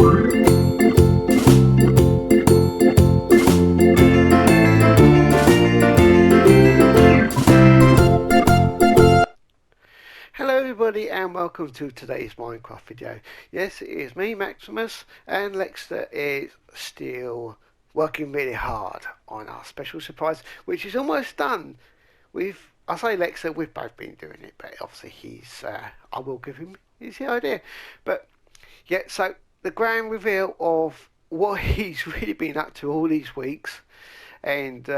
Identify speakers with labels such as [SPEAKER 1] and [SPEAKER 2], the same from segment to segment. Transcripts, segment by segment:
[SPEAKER 1] Hello everybody and welcome to today's Minecraft video. Yes, it is me, Maxmus, and Lexter is still working really hard on our special surprise, which is almost done. I say Lexter, we've both been doing it, but obviously I will give him his idea. But yeah, so the grand reveal of what he's really been up to all these weeks, and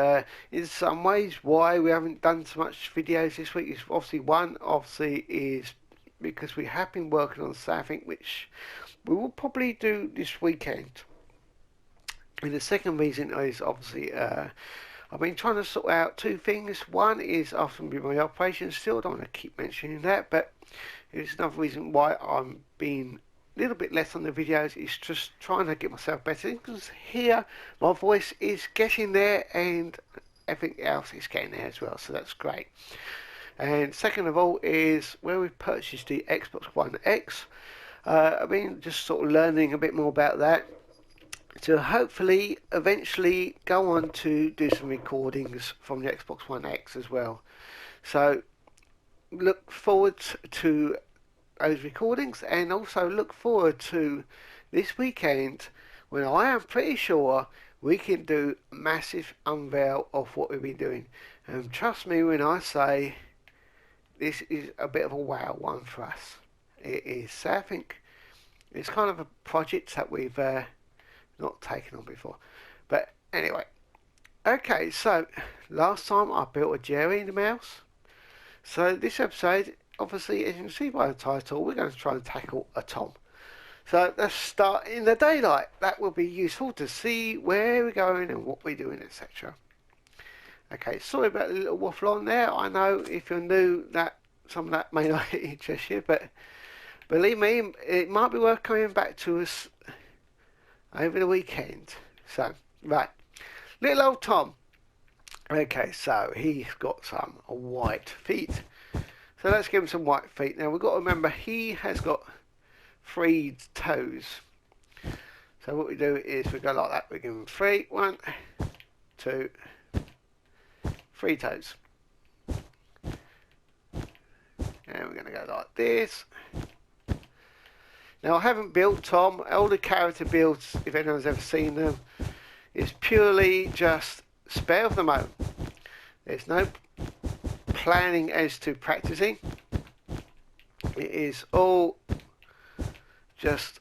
[SPEAKER 1] in some ways why we haven't done so much videos this week is obviously is because we have been working on something which we will probably do this weekend. And the second reason is obviously I've been trying to sort out two things. One is after my operation, still don't want to keep mentioning that, but it's another reason why I'm being a little bit less on the videos. Is just trying to get myself better, because here my voice is getting there and everything else is getting there as well, so that's great. And second of all is where we purchased the Xbox One X. I've been just sort of learning a bit more about that to hopefully eventually go on to do some recordings from the Xbox One X as well. So look forward to those recordings, and also look forward to this weekend when I am pretty sure we can do a massive unveil of what we've been doing. And trust me when I say this is a bit of a wow one for us. It is, I think, it's kind of a project that we've not taken on before. But anyway, okay, so last time I built a Jerry in the mouse. So this episode, obviously, as you can see by the title, we're going to try and tackle a Tom. So let's start in the daylight. That will be useful to see where we're going and what we're doing, etc. Okay, sorry about the little waffle on there. I know if you're new that some of that may not interest you, but believe me, it might be worth coming back to us over the weekend. So, right, little old Tom. Okay, so he's got some white feet. So let's give him some white feet. Now we've got to remember he has got 3 toes. So what we do is we go like that. We give him 3, 1, 2, 3 toes. And we're going to go like this. Now I haven't built Tom. All the character builds, if anyone's ever seen them, is purely just spare of the moment. There's no planning as to practicing. It is all just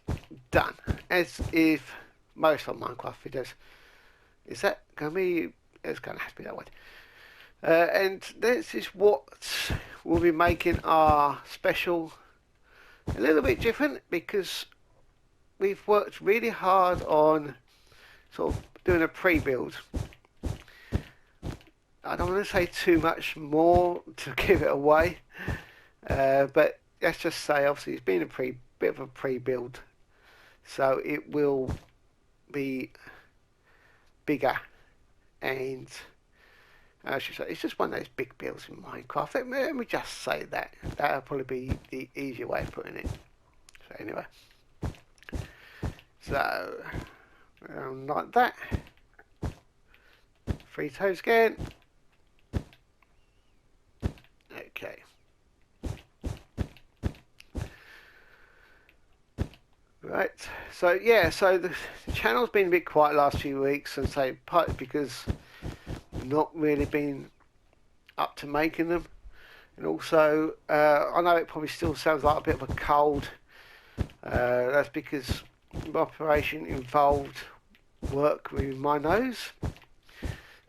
[SPEAKER 1] done, as if most of Minecraft videos. Is that going to be? It's going to have to be that way. And this is what we'll be making our special a little bit different, because we've worked really hard on sort of doing a pre-build. I don't want to say too much more to give it away, but let's just say obviously it's been a bit of a pre-build, so it will be bigger, and I should say it's just one of those big builds in Minecraft. Let me just say that. That'll probably be the easier way of putting it. So anyway, so like that. 3 toes again. Okay. Right. So yeah. So the channel's been a bit quiet last few weeks, and say partly because we've not really been up to making them, and also I know it probably still sounds like a bit of a cold. That's because the operation involved work with my nose,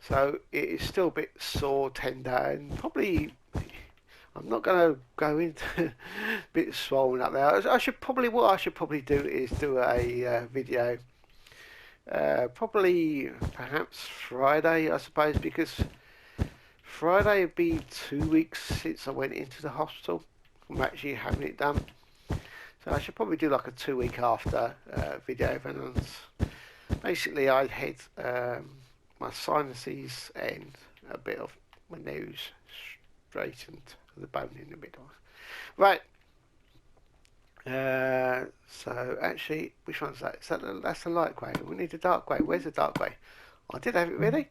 [SPEAKER 1] so it is still a bit sore, tender, and probably I'm not going to go into a bit swollen up there. What I should probably do is do a video, probably perhaps Friday, I suppose, because Friday would be 2 weeks since I went into the hospital. I'm actually having it done. So I should probably do like a 2 week after video. Basically, I had my sinuses and a bit of my nose straightened, the bone in the middle. Right. So actually, which one's that? That's the light grey. We need the dark grey. Where's the dark grey? I did have it ready.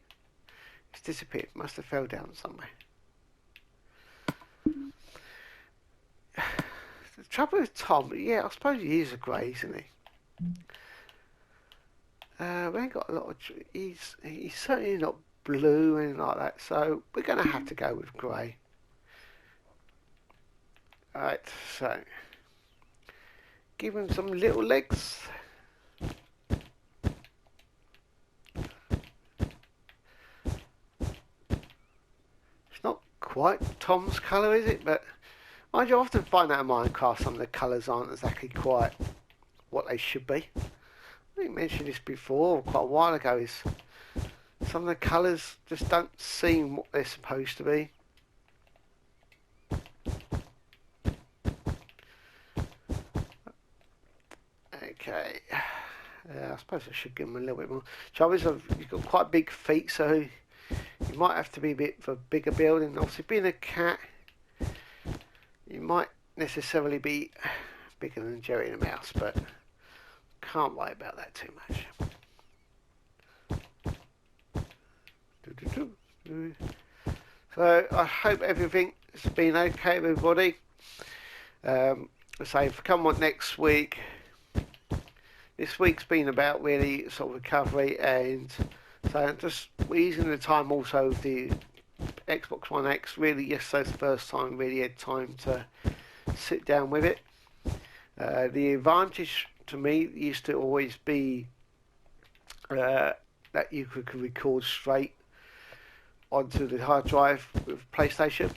[SPEAKER 1] It's disappeared. Must have fell down somewhere. The trouble with Tom, yeah, I suppose he is a grey, isn't he? We ain't got a lot of. He's certainly not blue or anything like that. So we're going to have to go with grey. Alright, so give him some little legs. It's not quite Tom's colour, is it? But mind you, I often find out in Minecraft some of the colours aren't exactly quite what they should be. I think I mentioned this before, quite a while ago, is some of the colours just don't seem what they're supposed to be. Okay, I suppose I should give them a little bit more. Trouble is, you've got quite big feet, so you might have to be a bit of a bigger building. Obviously, being a cat, you might necessarily be bigger than Jerry and a mouse, but can't worry about that too much. So I hope everything has been okay, everybody. So if come on next week, this week's been about really sort of recovery, and so just easing the time also with the Xbox One X. Really, yesterday's the first time really had time to sit down with it. The advantage to me used to always be that you could record straight onto the hard drive with PlayStation,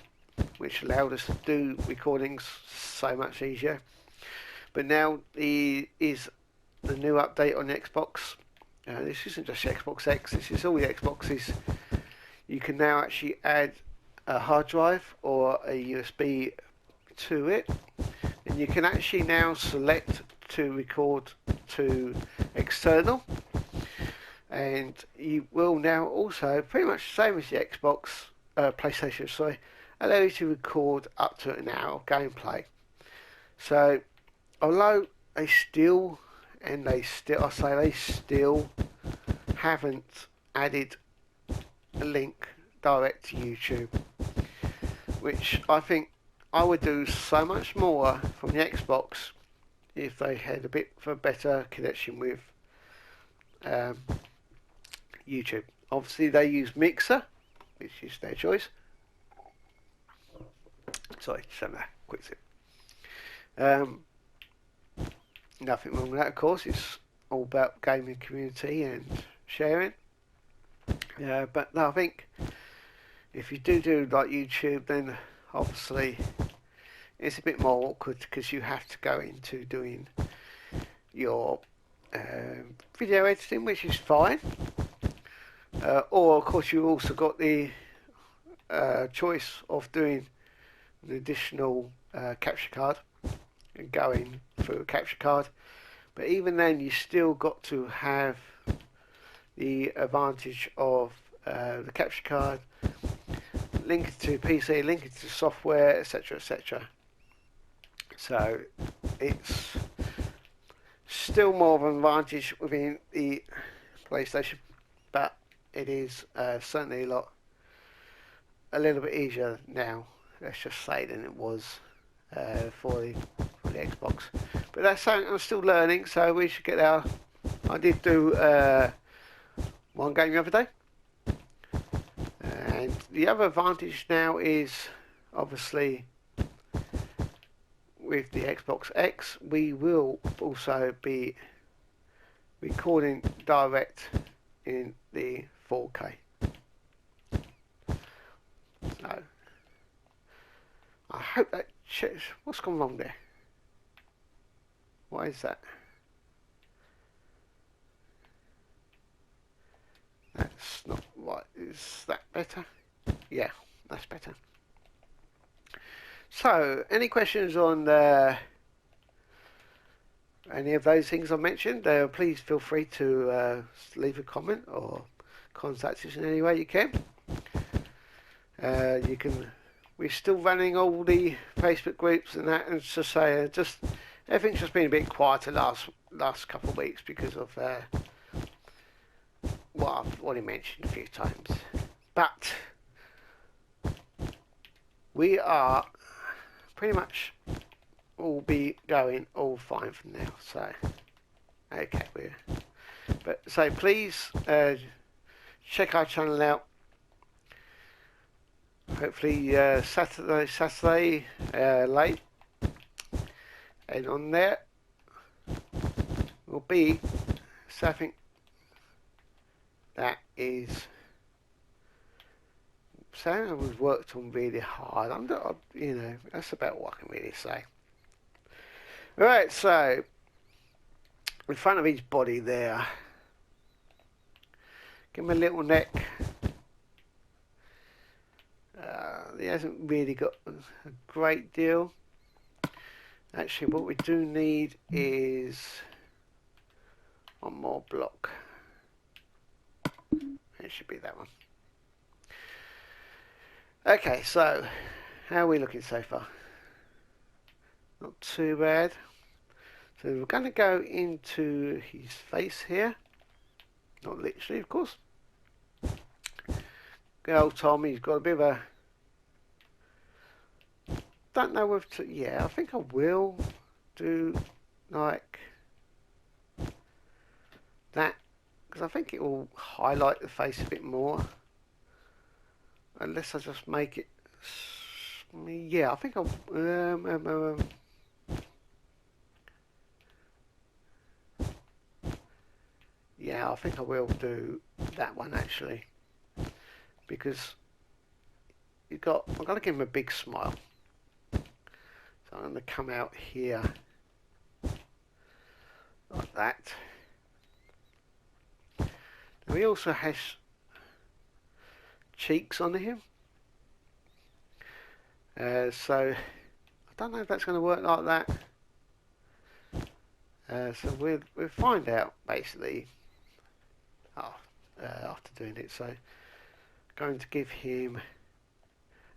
[SPEAKER 1] which allowed us to do recordings so much easier. But now is the new update on the Xbox. This isn't just Xbox X, this is all the Xboxes. You can now actually add a hard drive or a USB to it, and you can actually now select to record to external, and you will now also, pretty much the same as the Xbox, PlayStation, sorry, allow you to record up to an hour of gameplay. So although they still haven't added a link direct to YouTube, which I think I would do so much more from the Xbox if they had a bit of a better connection with YouTube. Obviously they use Mixer, which is their choice. Sorry, just having a quick sip. Nothing wrong with that, of course. It's all about gaming community and sharing. But no, I think if you do like YouTube, then obviously it's a bit more awkward because you have to go into doing your video editing, which is fine. Or of course you've also got the choice of doing an additional capture card and going through a capture card, but even then you still got to have the advantage of the capture card linked to PC, linked to software, etc, etc. So it's still more of an advantage within the PlayStation, but it is certainly a little bit easier now, let's just say, than it was for the Xbox. But that's something I'm still learning, so we should get there. I did do one game the other day, and the other advantage now is obviously with the Xbox X we will also be recording direct in the 4K. So I hope that checks. What's gone wrong there? What is that? That's not right. Is that better? Yeah, that's better. So, any questions on any of those things I mentioned? Please feel free to leave a comment or contact us in any way you can. You can. We're still running all the Facebook groups and that, and to say just Everything's just been a bit quieter last couple of weeks because of what I've already mentioned a few times. But we are pretty much all be going all fine from now. So okay, so please check our channel out. Hopefully Saturday late, and on there will be something that is something we've worked on really hard. You know, that's about what I can really say. Right, so in front of his body there, give him a little neck. He hasn't really got a great deal. Actually, what we do need is one more block. It should be that one. Okay, so how are we looking so far? Not too bad. So we're going to go into his face here. Not literally, of course. Good old Tom, he's got a bit of a... Don't know whether to... Yeah, I think I will do like that, because I think it will highlight the face a bit more. Unless I just make it... Yeah, I think I'll... yeah, I think I will do that one actually, because I'm going to give him a big smile. So I'm going to come out here like that. Now he also has cheeks on him, so I don't know if that's going to work like that. So we'll find out basically after doing it. So going to give him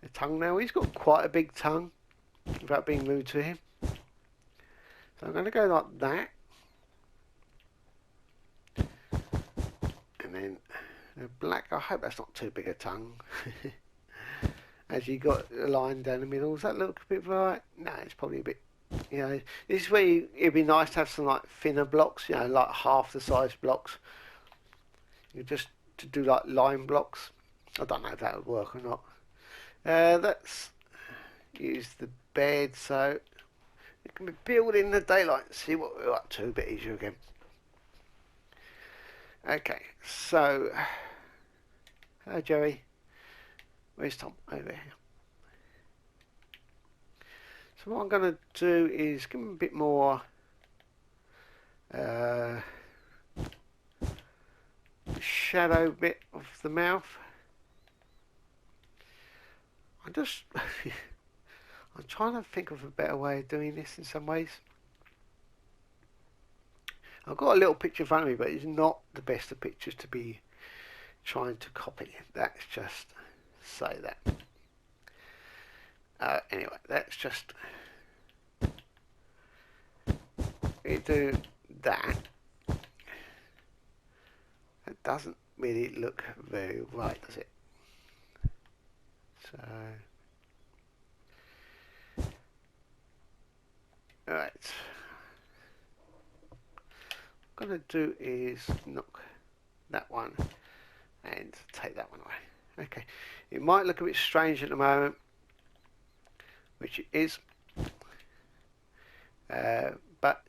[SPEAKER 1] a tongue now. He's got quite a big tongue, without being rude to him. So I'm going to go like that, and then the black. I hope that's not too big a tongue. As you got a line down the middle. Does that look a bit right? No, it's probably a bit. You know, this is where it'd be nice to have some like thinner blocks. You know, like half the size blocks. You just to do like line blocks. I don't know if that would work or not. Let's use the bed so it can be built in the daylight and see what we're up to a bit easier again. Okay, so hello Jerry. Where's Tom? Over here. So what I'm going to do is give him a bit more shadow bit of the mouth. I'm trying to think of a better way of doing this in some ways. I've got a little picture in front of me, but it's not the best of pictures to be trying to copy. Let's just say that. Anyway, let's just do that. That doesn't really look very right, does it? So, alright. What I'm going to do is knock that one and take that one away. Okay, it might look a bit strange at the moment, which it is, but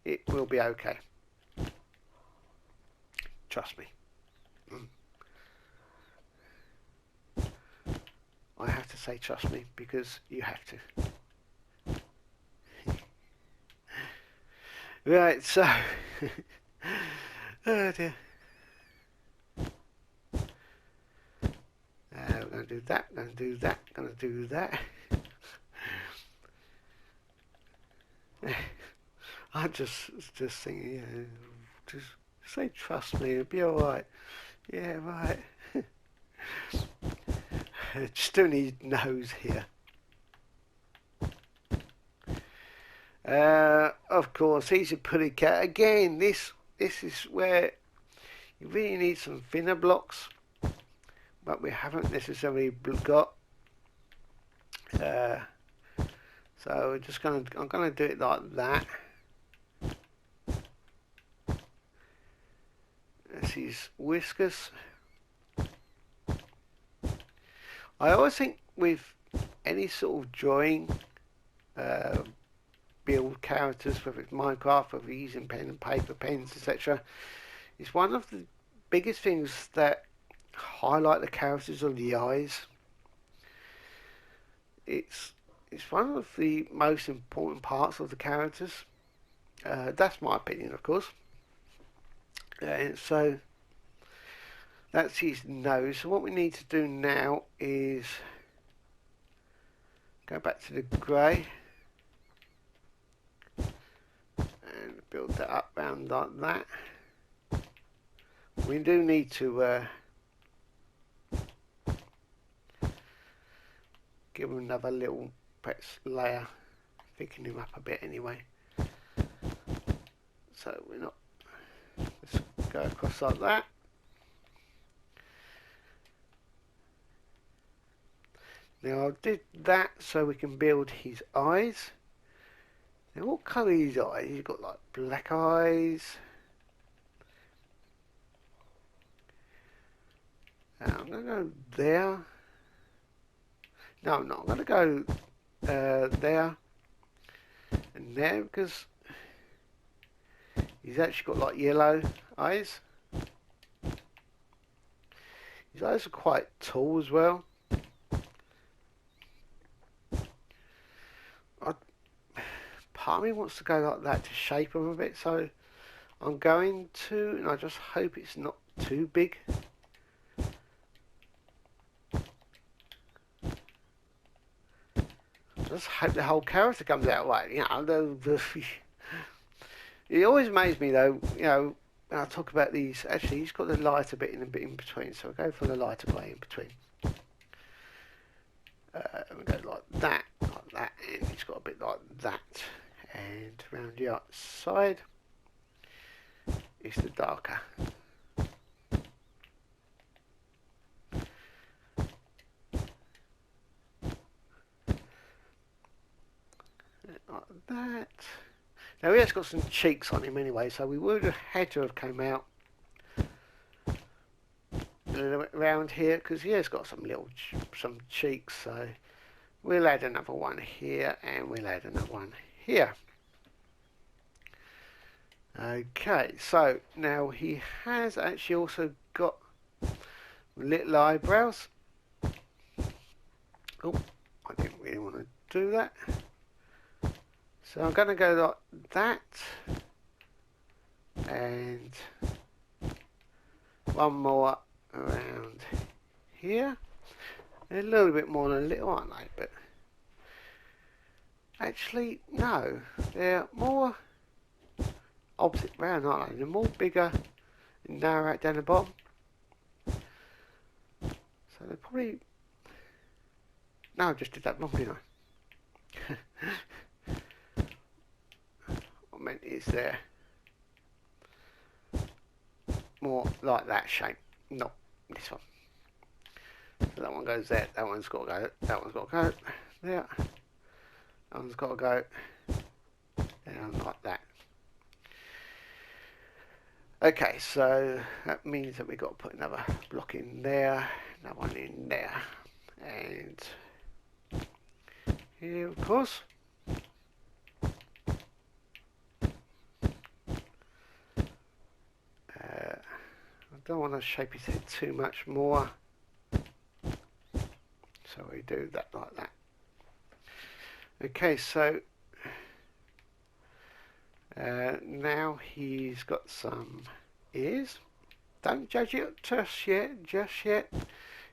[SPEAKER 1] it will be okay. Trust me. I have to say trust me because you have to. Right, so oh dear. We're going to do that, going to do that, going to do that. I'm just thinking, yeah, just say trust me, it'll be alright. Yeah, right. Just doing his nose here. Of course, he's a pretty cat. Again, this is where you really need some thinner blocks, but we haven't necessarily got. Uh, so we're just I'm gonna do it like that. That's his whiskers. I always think with any sort of drawing, uh, build characters, whether it's Minecraft, whether you're using pen and paper, pens, etc., it's one of the biggest things that highlight the characters on the eyes. It's it's one of the most important parts of the characters. That's my opinion, of course. And so that's his nose. So what we need to do now is go back to the grey and build that up round like that. We do need to give him another little perhaps layer, thicken him up a bit anyway. So we're not, let's go across like that. Now I did that so we can build his eyes. Now what colour is his eyes? He's got like black eyes. Now I'm going to go there. No, I'm not. I'm going to go there and there because he's actually got like yellow eyes. His eyes are quite tall as well. Part of me wants to go like that to shape them a bit, so I'm going to, and I just hope it's not too big. I just hope the whole character comes out right. You know, it always amazes me though. You know, when I talk about these. Actually, he's got the lighter bit in between, so I'll go for the lighter grey in between. We go like that, and he's got a bit like that. And around the outside is the darker. Like that. Now he has got some cheeks on him anyway, so we would have had to have come out around here because he has got some cheeks. So we'll add another one here, and we'll add another one here. Okay, so now he has actually also got little eyebrows. Oh, I didn't really want to do that. So I'm going to go like that. And one more around here. They're a little bit more than a little, aren't they? But actually, no. They're more opposite round, aren't they? They're more bigger and narrow out down the bottom. So they're probably... No, I just did that wrong, didn't I? What I meant is they're more like that shape, not this one. So that one goes there, that one's got to go, that one's got to go there, that one's got to go down like that. Okay, so that means that we've got to put another block in there, another one in there, and here of course. I don't want to shape his head too much more, so we do that like that. Okay, so now he's got some ears. Don't judge it just yet,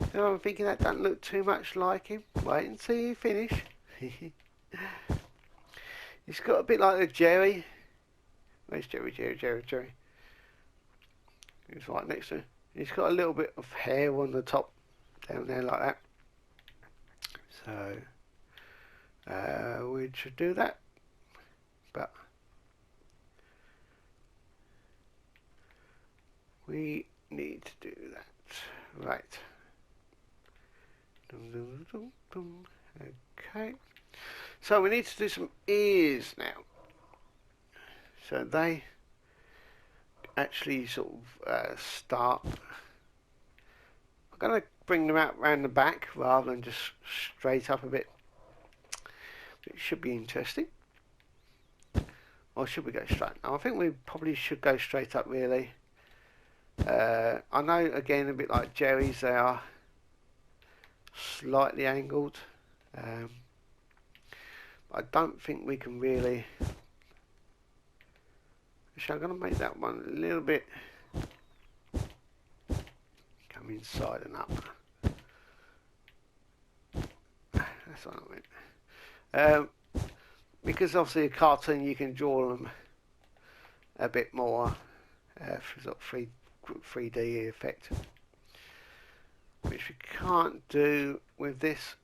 [SPEAKER 1] You know, I'm thinking that doesn't look too much like him. Wait and see you finish. He's got a bit like a Jerry. Where's Jerry? He's right next to him. He's got a little bit of hair on the top, down there like that. So we should do that. we need to do that. Right. Dum, dum, dum, dum. Okay. So we need to do some ears now. So they actually sort of start. I'm going to bring them out round the back rather than just straight up a bit. It should be interesting. Or should we go straight? No, I think we probably should go straight up really. I know again a bit like Jerry's, they are slightly angled. I don't think we can really. Actually, I'm going to make that one a little bit come inside and up. That's what I mean. Because obviously a cartoon you can draw them a bit more for sort of 3D effect, which we can't do with this.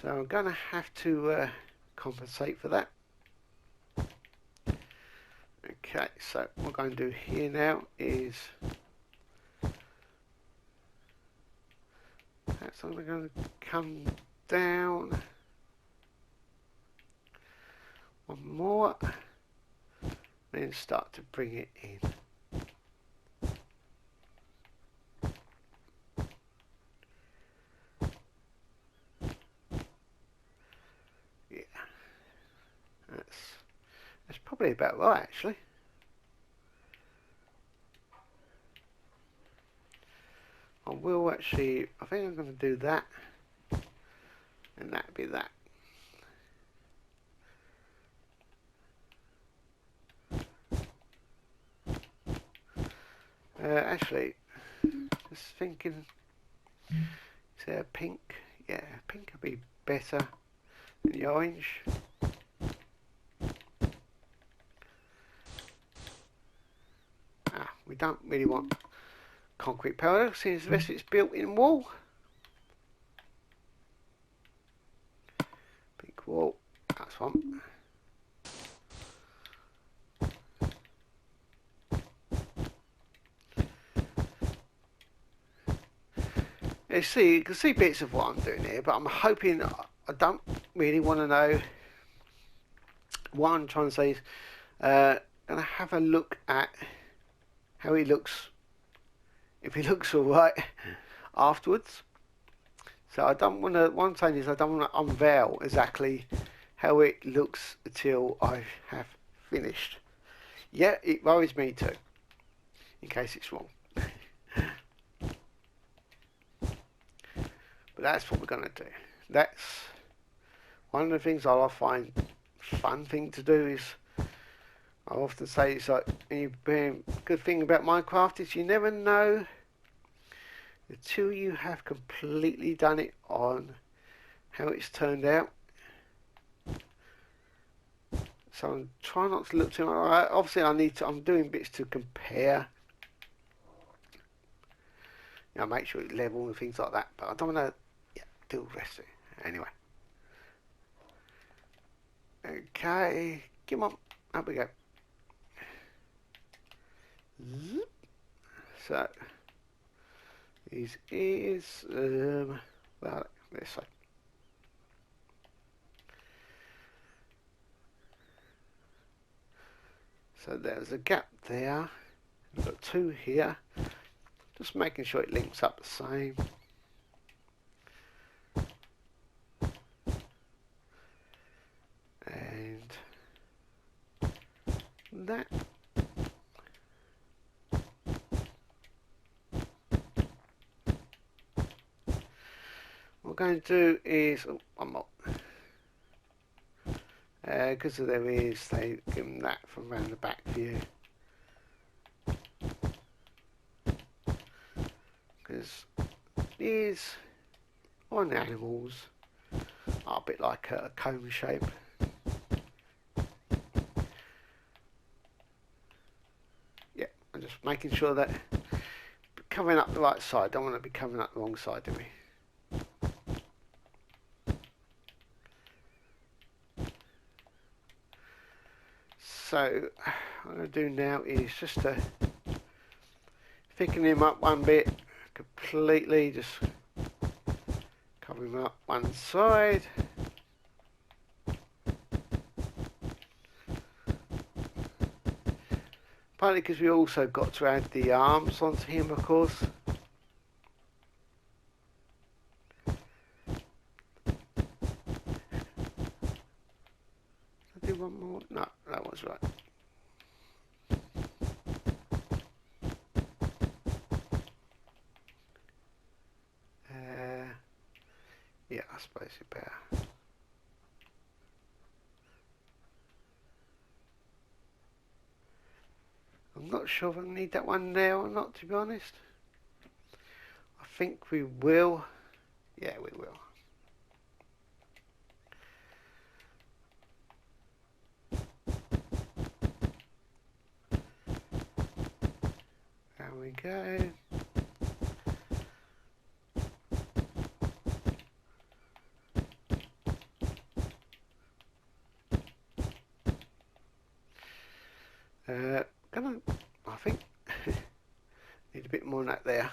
[SPEAKER 1] So I'm going to have to compensate for that. Okay, so what we're going to do here now is that's only going to come down one more, then start to bring it in. Yeah, that's probably about right actually. I will actually, I think I'm going to do that, and that'd be that. Actually, just thinking, is there a pink? Yeah, pink would be better than the orange. We don't really want concrete powder since the rest of it's built in wall. Pink wall, that's one. You can see bits of what I'm doing here, but I'm hoping, I don't really want to know what I'm trying to say is, going to have a look at how he looks, if he looks alright afterwards. So I don't want to, what I'm saying is I don't want to unveil exactly how it looks until I have finished. Yeah, it worries me too, in case it's wrong. But that's what we're going to do. That's one of the things I find fun thing to do is, I often say it's like, good thing about Minecraft is you never know until you have completely done it on how it's turned out. So I'm trying not to look too much. Obviously I'm doing bits to compare. You know, make sure it's level and things like that, but I don't want to do the rest of it. Anyway. Okay, come on, up we go. So, these is, well, this side. So there's a gap there. We've got two here. Just making sure it links up the same. And that. What we're going to do is, oh, one more. Because there is, they give them that from around the back view. Because these on animals are a bit like a cone shape. Yeah, I'm just making sure that covering up the right side. Don't want to be covering up the wrong side, do we? So I'm going to do now is just to thicken him up one bit completely, just cover him up one side. Partly because we also got to add the arms onto him, of course. I'll do one more. No, that was right. Yeah, I suppose it better. I'm not sure if I need that one now or not, to be honest. I think we will. Yeah, we will. There we go. I think need a bit more than that there.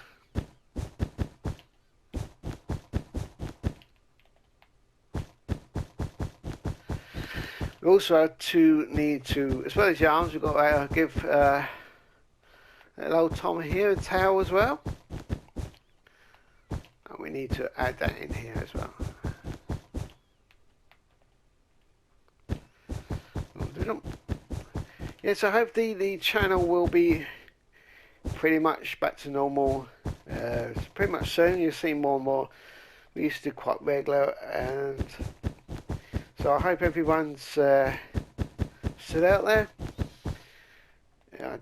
[SPEAKER 1] We also need to, as well as the arms, we've got to give little old Tom here a tail as well. And we need to add that in here as well. Yes, I hope the channel will be pretty much back to normal pretty much soon. You'll see more and more. We used to do quite regular, and so I hope everyone's still out there. Yeah,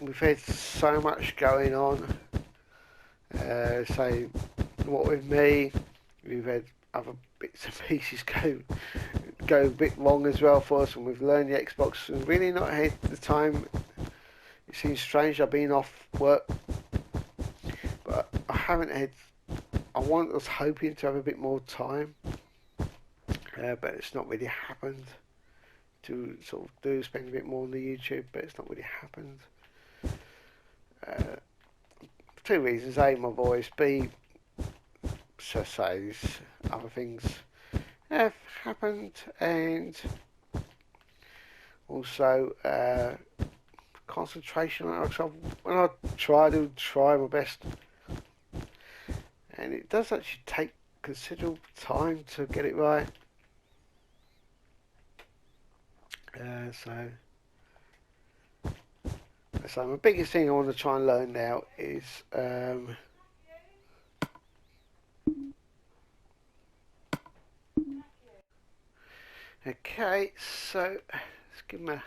[SPEAKER 1] we've had so much going on. So what with me, we've had other bits and pieces go a bit wrong as well for us, and we've learned the Xbox and really not had the time. It seems strange. I've been off work, but I haven't had. I was hoping to have a bit more time, but it's not really happened. To sort of spend a bit more on the YouTube, but it's not really happened. For two reasons: A, my voice; B, other things have happened, and also concentration on it. So when I try my best, and it does actually take considerable time to get it right. So my biggest thing I want to try and learn now is okay, so let's give him a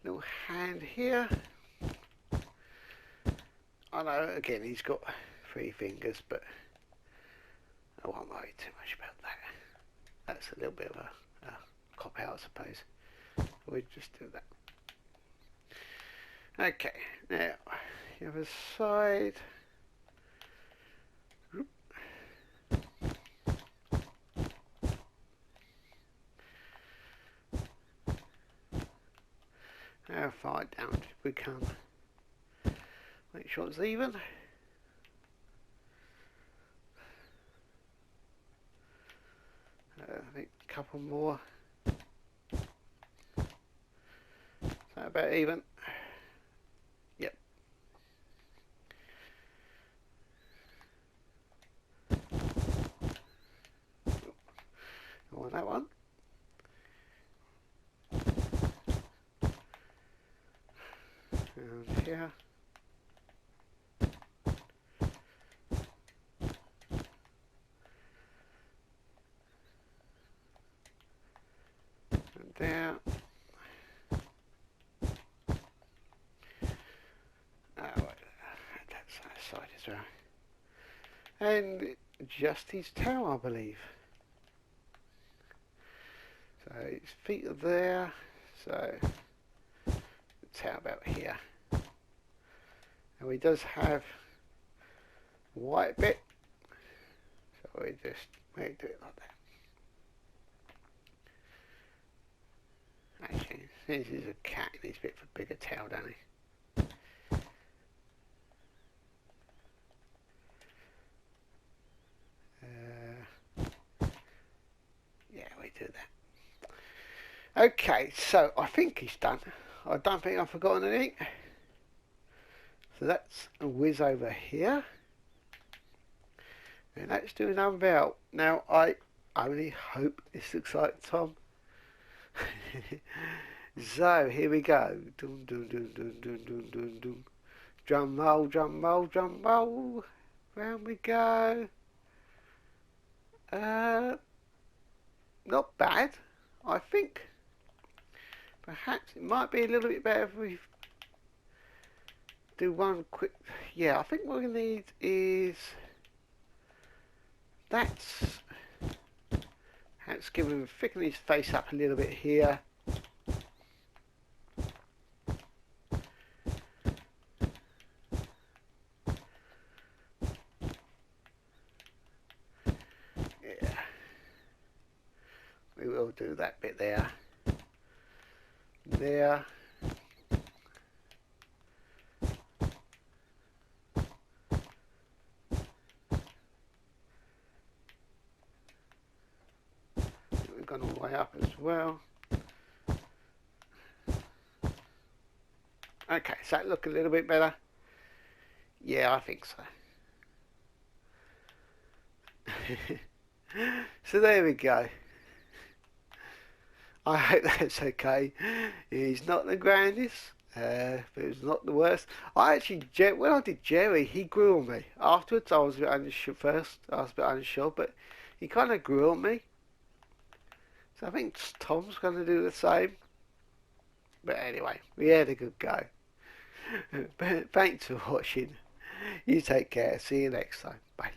[SPEAKER 1] little hand here. I know, again, he's got 3 fingers, but I won't worry too much about that. That's a little bit of a cop out, I suppose. We'll just do that. Okay, now the other side. How far down did we come? Make sure it's even. I think a couple more. Is that about even? Yep. I want that one. And here. And there. That's that side as well. And just his tail, I believe. So his feet are there. So the tail about here. And he does have a white bit. So we do it like that. Actually, This is a cat. He needs a bit of a bigger tail, doesn't he? Yeah, we do that. Okay, so I think he's done. I don't think I've forgotten anything. So that's a whiz over here. And let's do another belt. Now, I only hope this looks like Tom. So, here we go. Dum, dum, dum, dum, dum, dum, dum, dum. Drum roll, drum roll, drum roll. Round we go. Not bad. I think perhaps it might be a little bit better if we do one quick. Yeah, I think what we need is that's give him thicken his face up a little bit here. Yeah, we will do that bit there. There. We've gone all the way up as well. Okay, does that look a little bit better? Yeah, I think so. So there we go. I hope that's okay. He's not the grandest, but it's not the worst. I actually, when I did Jerry, he grew on me. Afterwards, I was a bit unsure first. I was a bit unsure, but he kind of grew on me. So I think Tom's going to do the same. But anyway, we had a good go. But thanks for watching. You take care. See you next time. Bye.